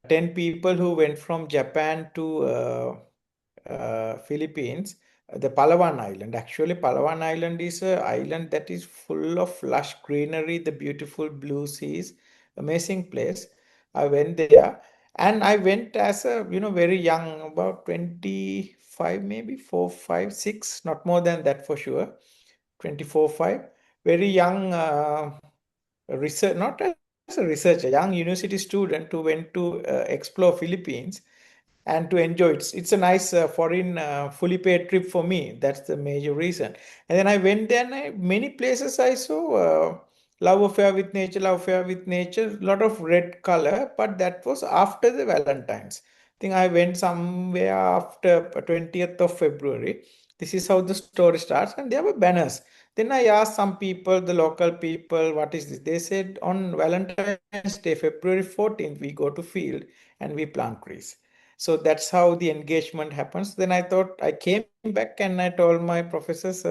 10 people who went from Japan to Philippines, the Palawan Island. Actually, Palawan Island is an island that is full of lush greenery, the beautiful blue seas, amazing place. I went there, and I went as a, very young, about 25, maybe 4, 5, 6, not more than that for sure. 24, 5, very young research, not as a researcher, young university student who went to explore Philippines and to enjoy it. It's a nice foreign fully paid trip for me. That's the major reason. And then I went there, and many places I saw love affair with nature, love affair with nature, lot of red color, but that was after the Valentine's. I think I went somewhere after 20th of February. This is how the story starts, and there were banners. Then I asked some people, the local people, what is this? They said on Valentine's Day, February 14th, we go to field and we plant trees. So that's how the engagement happens. Then I thought, I came back and I told my professors,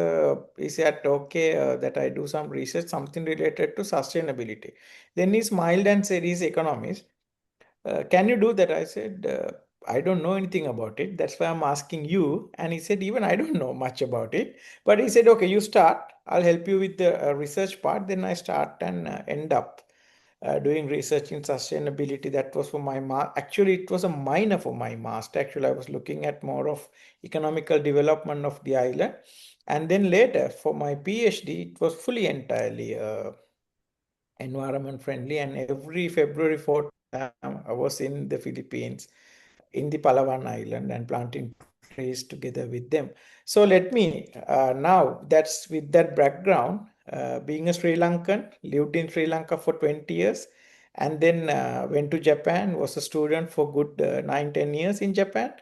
he said, okay, that I do some research, something related to sustainability. Then he smiled and said, he's economist. Can you do that? I said, I don't know anything about it. That's why I'm asking you. And he said, even I don't know much about it. But he said, okay, you start. I'll help you with the research part. Then I start and end up doing research in sustainability. That was for my actually it was a minor for my master. Actually, I was looking at more of economical development of the island, and then later for my PhD it was fully entirely environment friendly. And every February 4th I was in the Philippines, in the Palawan Island, and planting trees together with them. So let me now, that's with that background, being a Sri Lankan, lived in Sri Lanka for 20 years, and then went to Japan, was a student for good 9, 10 years in Japan,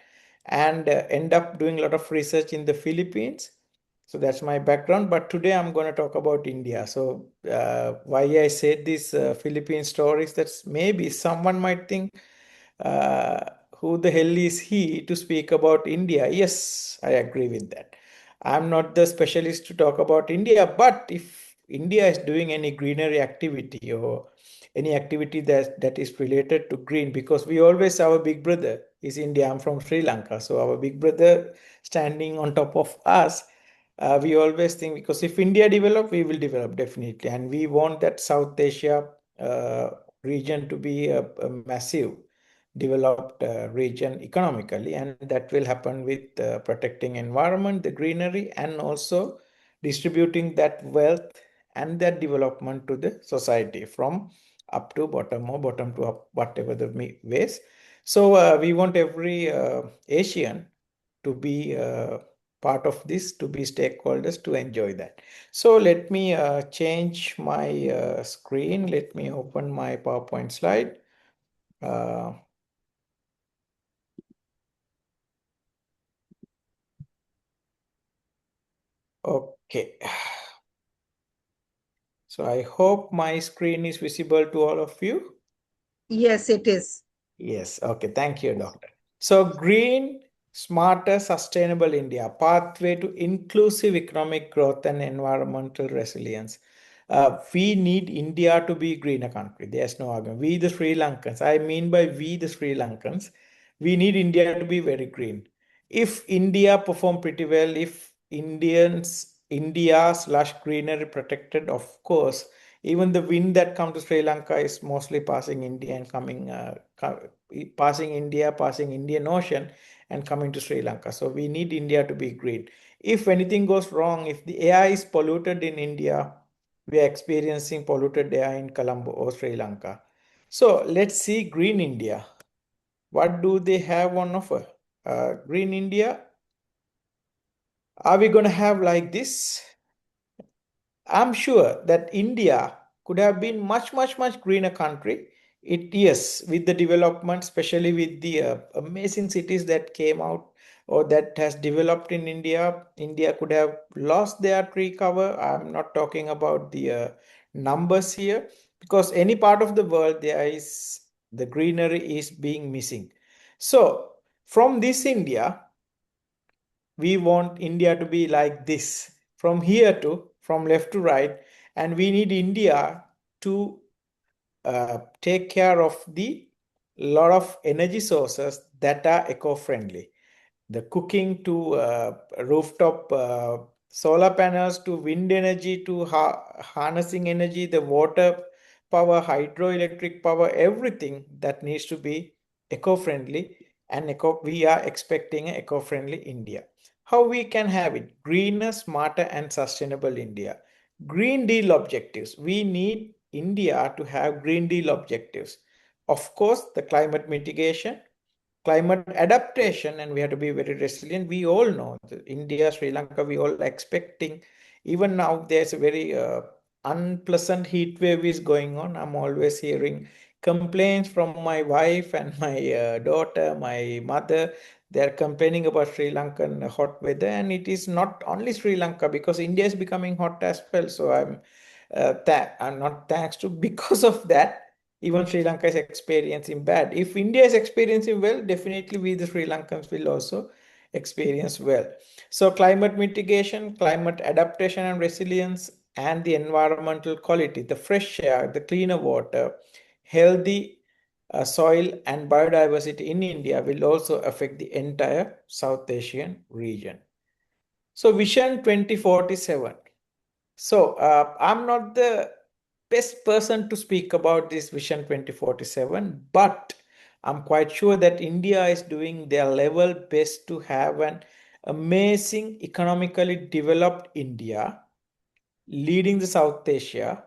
and end up doing a lot of research in the Philippines. So that's my background. But today I'm going to talk about India. So why I said this Philippine stories, that's maybe someone might think, uh, who the hell is he to speak about India? Yes, I agree with that. I'm not the specialist to talk about India, but if India is doing any greenery activity or any activity that is related to green, because we always, our big brother is India. I'm from Sri Lanka, so our big brother standing on top of us. We always think, because if India develop, we will develop definitely, and we want that South Asia region to be a massive developed region economically, and that will happen with protecting environment, the greenery, and also distributing that wealth and that development to the society from up to bottom or bottom to up, whatever the ways. So we want every Asian to be part of this, to be stakeholders, to enjoy that. So let me change my screen. Let me open my PowerPoint slide. Uh, Okay. So I hope my screen is visible to all of you. Yes, it is. Yes. Okay. Thank you, Doctor. So green, smarter, sustainable India, pathway to inclusive economic growth and environmental resilience. We need India to be greener country. There's no argument. We the Sri Lankans, I mean by we the Sri Lankans, we need India to be very green. If India perform pretty well, if India slash greenery protected, of course, even the wind that comes to Sri Lanka is mostly passing India and coming, passing India, passing Indian Ocean and coming to Sri Lanka. So we need India to be green. If anything goes wrong, if the air is polluted in India, we are experiencing polluted air in Colombo or Sri Lanka. So let's see Green India. What do they have on offer? Green India, are we going to have like this? I'm sure that India could have been much, much, much greener country. It yes, with the development, especially with the amazing cities that came out or that has developed in India, India could have lost their tree cover. I'm not talking about the numbers here, because any part of the world there is the greenery is being missing. So from this India, we want India to be like this, from here to from left to right, and we need India to take care of the lot of energy sources that are eco-friendly. The cooking to rooftop solar panels to wind energy to harnessing energy, the water power, hydroelectric power, everything that needs to be eco-friendly, and we are expecting an eco-friendly India. How we can have it? Greener, smarter, and sustainable India. Green Deal objectives. We need India to have Green Deal objectives. Of course, the climate mitigation, climate adaptation, and we have to be very resilient. We all know India, Sri Lanka, we all expecting. Even now there's a very unpleasant heat wave is going on. I'm always hearing complaints from my wife and my daughter, my mother. They're complaining about Sri Lankan hot weather, and it is not only Sri Lanka, because India is becoming hot as well. So I'm not thanks to because of that, even Sri Lanka is experiencing bad. If India is experiencing well, definitely we the Sri Lankans will also experience well. So climate mitigation, climate adaptation and resilience, and the environmental quality, the fresh air, the cleaner water, healthy soil and biodiversity in India will also affect the entire South Asian region. So Vision 2047. So I'm not the best person to speak about this Vision 2047, but I'm quite sure that India is doing their level best to have an amazing economically developed India leading the South Asia,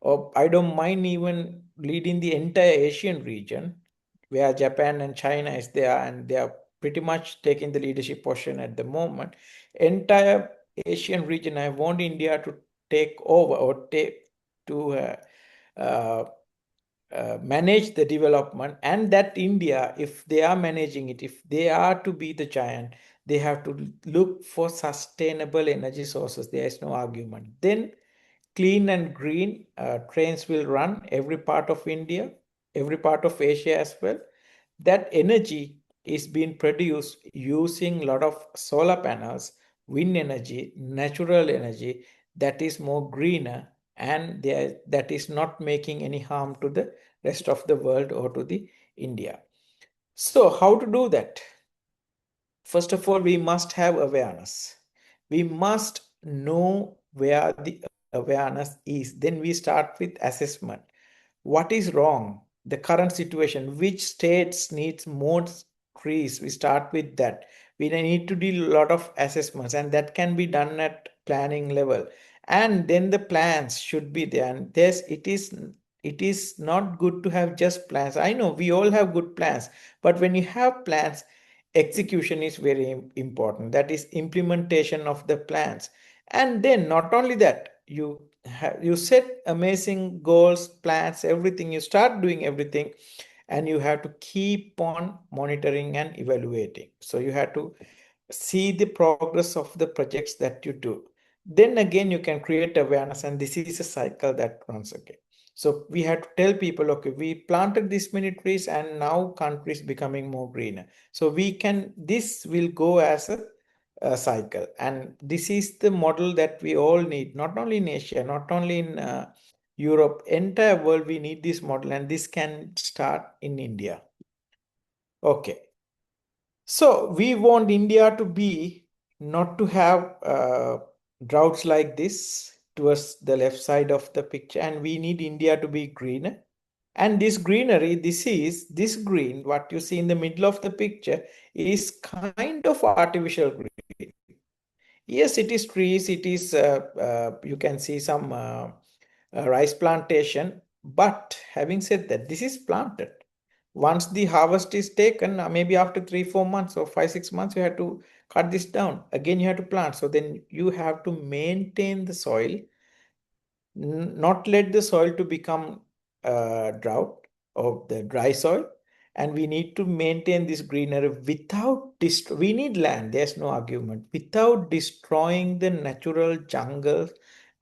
or I don't mind even leading the entire Asian region, where Japan and China is there, and they are pretty much taking the leadership position at the moment. Entire Asian region, I want India to take over or take to uh, manage the development, and that India, if they are managing it, if they are to be the giant, they have to look for sustainable energy sources. There is no argument. Then clean and green trains will run every part of India, every part of Asia as well. That energy is being produced using a lot of solar panels, wind energy, natural energy, that is more greener, and that is not making any harm to the rest of the world or to the India. So how to do that? First of all, we must have awareness. We must know where the awareness is. Then we start with assessment. What is wrong? The current situation, which states needs more trees? We start with that. We need to do a lot of assessments, and that can be done at planning level. And then the plans should be there. And this it is not good to have just plans. I know we all have good plans, but when you have plans, execution is very important. That is implementation of the plans. And then not only that, you set amazing goals, plans, everything. You start doing everything, and you have to keep on monitoring and evaluating. So you have to see the progress of the projects that you do. Then again, you can create awareness, and this is a cycle that runs again. So we have to tell people, okay, we planted this many trees, and now country is becoming more greener. So this will go as a cycle, and this is the model that we all need, not only in Asia, not only in Europe, entire world. We need this model, and this can start in India. Okay. So we want India to be not to have droughts like this towards the left side of the picture, and we need India to be greener. And this greenery, this green, what you see in the middle of the picture, is kind of artificial green. Yes, it is trees, it is, you can see some rice plantation. But having said that, this is planted. Once the harvest is taken, maybe after 3 4 months or 5 6 months, you have to cut this down. Again, you have to plant. So then you have to maintain the soil, not let the soil to become drought or the dry soil. And we need to maintain this greenery without we need land, there's no argument, without destroying the natural jungles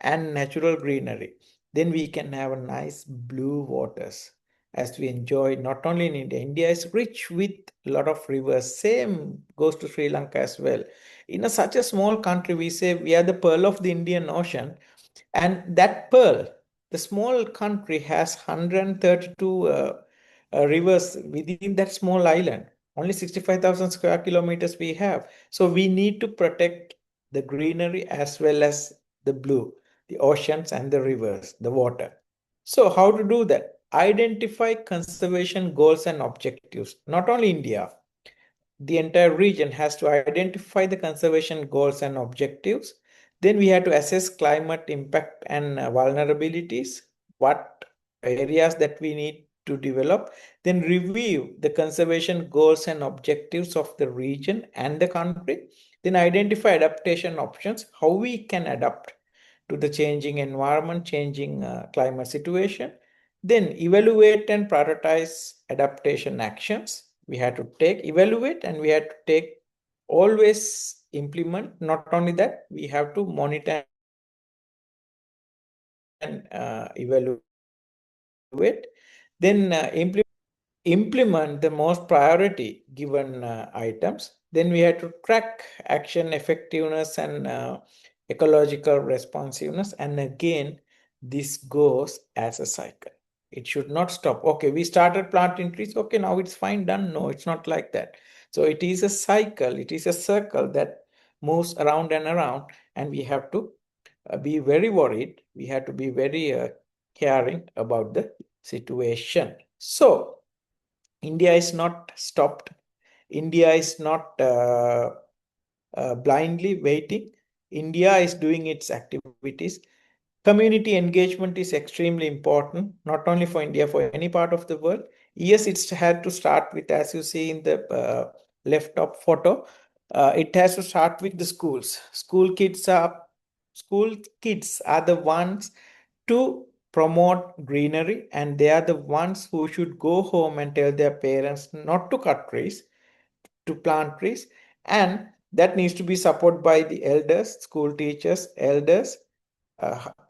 and natural greenery. Then we can have a nice blue waters as we enjoy not only in India. India is rich with a lot of rivers. Same goes to Sri Lanka as well. In such a small country, we say we are the pearl of the Indian Ocean, and that pearl, the small country has 132 rivers within that small island. Only 65,000 square kilometers we have. So we need to protect the greenery as well as the blue, the oceans and the rivers, the water. So how to do that? Identify conservation goals and objectives. Not only India, the entire region has to identify the conservation goals and objectives. Then we have to assess climate impact and vulnerabilities, what areas that we need to develop. Then review the conservation goals and objectives of the region and the country. Then identify adaptation options, how we can adapt to the changing environment, changing climate situation. Then evaluate and prioritize adaptation actions. We had to take, evaluate, and we had to take, always implement. Not only that, we have to monitor and evaluate. Then implement the most priority given items. Then we had to track action effectiveness and ecological responsiveness. And again, this goes as a cycle. It should not stop. Okay, we started planting trees. Okay, now it's fine, done. No, it's not like that. So it is a cycle. It is a circle that moves around and around. And we have to be very worried. We have to be very caring about the situation. So India is not stopped. India is not blindly waiting. India is doing its activities. Community engagement is extremely important, not only for India, for any part of the world. Yes, it's had to start with, as you see in the left top photo, it has to start with the schools. School kids are the ones to promote greenery, and they are the ones who should go home and tell their parents not to cut trees, to plant trees. And that needs to be supported by the elders, school teachers, elders,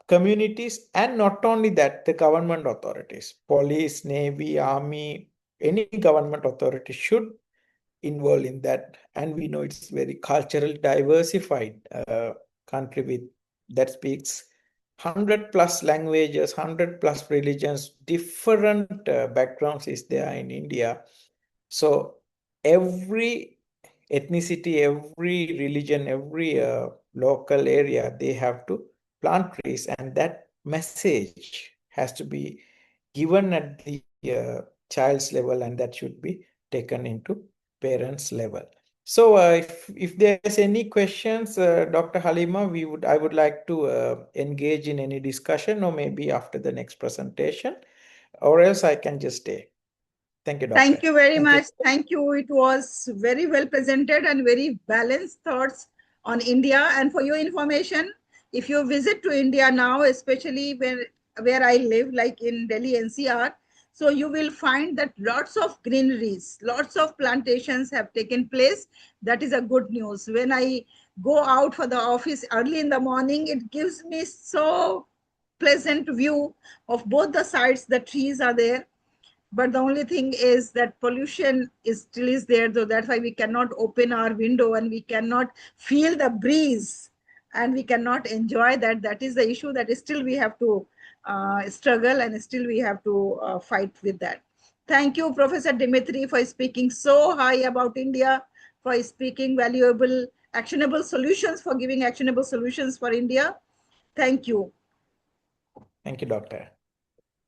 communities, and not only that, the government authorities, police, navy, army, any government authority should involved in that. And we know it's very culturally diversified country with that speaks 100 plus languages, 100 plus religions, different backgrounds is there in India. So every ethnicity, every religion, every local area, they have to plant trees, and that message has to be given at the child's level, and that should be taken into parents level. So if there's any questions, Dr. Halima, I would like to engage in any discussion, or maybe after the next presentation, or else I can just stay. Thank you, Thank Doctor. you very Thank you. much. Thank you. It was very well presented and very balanced thoughts on India. And for your information, if you visit to India now, especially where I live, like in Delhi NCR, so you will find that lots of greeneries, lots of plantations have taken place. That is a good news. When I go out for the office early in the morning, it gives me so pleasant view of both the sides. The trees are there, but the only thing is that pollution is still is there, so that's why we cannot open our window and we cannot feel the breeze and we cannot enjoy that. That is the issue that is still we have to struggle, and still we have to fight with that. Thank you, Professor Dimithri, for speaking so high about India, for speaking valuable actionable solutions, for giving actionable solutions for India. Thank you. Thank you, Doctor.